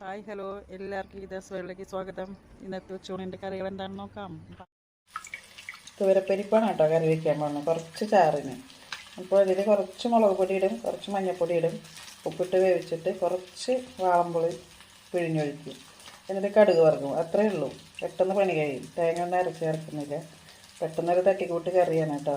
Hi hello എല്ലാവർക്കും ഗീതാസ് വേൾഡിലേക്ക് സ്വാഗതം. ഇന്നത്തെ ഉച്ചൂണിൻ്റെ കറികൾ എന്താണെന്ന് നോക്കാം. തുവരപ്പരിപ്പാണ് കേട്ടോ കറി വയ്ക്കാൻ പോകുന്നത്, കുറച്ച് ചാറിന്. അപ്പോൾ ഇതിൽ കുറച്ച് മുളക് പൊടി ഇടും, കുറച്ച് മഞ്ഞൾപ്പൊടി ഇടും, ഉപ്പിട്ട് വേവിച്ചിട്ട് കുറച്ച് വാളമ്പുളി പിഴിഞ്ഞൊഴിക്കും. എന്നിട്ട് കടുക് വറക്കും. അത്രയേ ഉള്ളൂ, പെട്ടെന്ന് പണി കഴിയും. തേങ്ങ ഒന്നും അരച്ച് ചേർക്കുന്നില്ല, പെട്ടെന്നൊരു തട്ടിക്കൂട്ട് കറിയാണ് കേട്ടോ.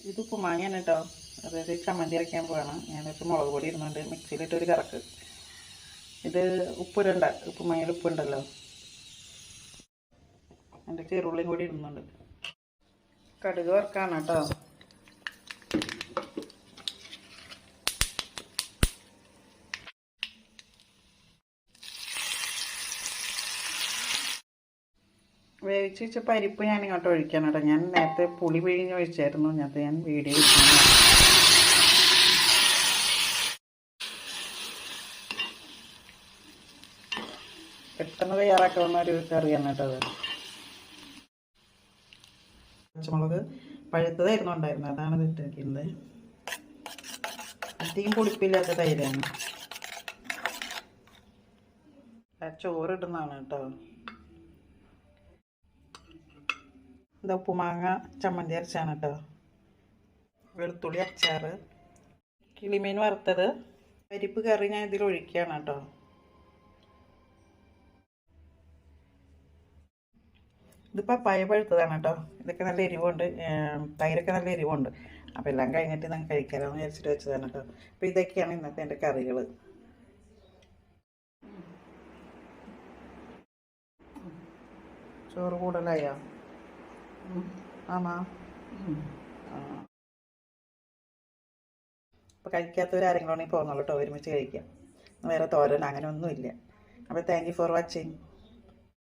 ഇത് ഉപ്പുമാങ്ങയാണ് കേട്ടോ, അതായത് ചമ്മന്തി അരയ്ക്കാൻ പോവാണ്. ഞാനിപ്പോൾ മുളക് പൊടി ഇടുന്നുണ്ട്, മിക്സിയിലിട്ടൊരു കറക്ക്. ഇത് ഉപ്പിടണ്ട, ഉപ്പുമാങ്ങയിൽ ഉപ്പുണ്ടല്ലോ. എൻ്റെ ചെറുള്ളിയും കൂടി ഇടുന്നുണ്ട്. കടുക് വറുക്കാണ് കേട്ടോ. വേവിച്ച് വെച്ച പരിപ്പ് ഞാൻ ഇങ്ങോട്ട് ഒഴിക്കാൻ കേട്ടോ. ഞാൻ നേരത്തെ പുളി പിഴിഞ്ഞ് ഒഴിച്ചായിരുന്നു, ഞാൻ വീഡിയോ ഇരിക്കുന്നു. പെട്ടെന്ന് തയ്യാറാക്കാവുന്ന ഒരു കറിയാണ് കേട്ടോ അത്. പച്ചമുളക് പഴുത്തതായിരുന്നു ഉണ്ടായിരുന്നത്, അതാണ് ഇട്ടിരിക്കുന്നത്. അധികം പൊടിപ്പില്ലാത്ത തൈരാണ്. ചോറിടുന്നതാണ് കേട്ടോ. ഇത് ഉപ്പുമാങ്ങ ചമ്മന്തി അരച്ചാണ് കേട്ടോ. വെളുത്തുള്ളി അച്ചാറ്, കിളിമീൻ വറുത്തത്, പരിപ്പ് കറി ഞാൻ ഇതിൽ ഒഴിക്കുകയാണ് കേട്ടോ. ഇത് പപ്പായ പഴുത്തതാണ് കേട്ടോ. ഇതൊക്കെ നല്ല എരിവുണ്ട്, തൈരൊക്കെ നല്ല എരിവുണ്ട്. അപ്പോൾ എല്ലാം കഴിഞ്ഞിട്ട് നമുക്ക് കഴിക്കാമെന്ന് വിചാരിച്ചിട്ട് വെച്ചതാണ് കേട്ടോ. അപ്പോൾ ഇതൊക്കെയാണ് ഇന്നത്തെ എൻ്റെ കറികൾ. ചോറ് കൂടുതലായോ? ആമാ. അപ്പോൾ കഴിക്കാത്തവരാരെങ്കിലും ആണെങ്കിൽ പോകുന്നുള്ളൂ കേട്ടോ, ഒരുമിച്ച് കഴിക്കാം. വേറെ തോരൻ അങ്ങനെ ഒന്നുമില്ല. അപ്പോൾ താങ്ക് യു ഫോർ വാച്ചിങ്.